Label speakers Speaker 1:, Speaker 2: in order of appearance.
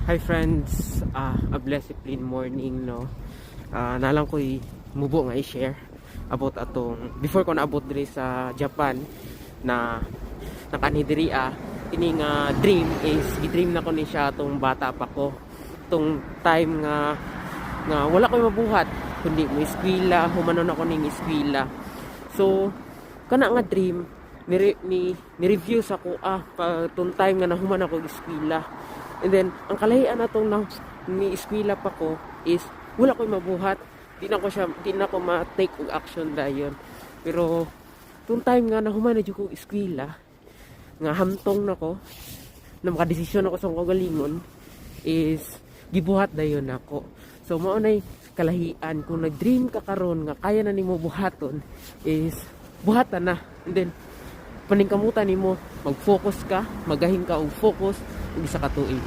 Speaker 1: Hi friends, a blessed clean morning no. Nalang ko'y mubo nga i-share about atong before ko naabot diri sa Japan na nakanidiri ini nga dream is gidream na ko ni siya atong bata pa ko. Tong time nga wala ko'y mabuhat kundi mo eskwela, humanon ako ning eskwela. So kana nga dream ni-review sa ko pa tong time nga nahuman ako eskwela. And then, ang kalahian na itong ni eskwela pa ko is, wala ko'y mabuhat. Di na ko ma-take og action dayon. Pero, itong time nga nahuman na dyan ko eskwela, nga hamtong na ko, na makadesisyon ako sa kagalingon, is, gibuhat dayon ako. So, maunay kalahian, kung nag-dream ka karon nga kaya na ni mo buhaton, is, buhatan na. And then, paningkamutan ni mo, mag-focus ka, magahin ka og focus, isa ka tuig.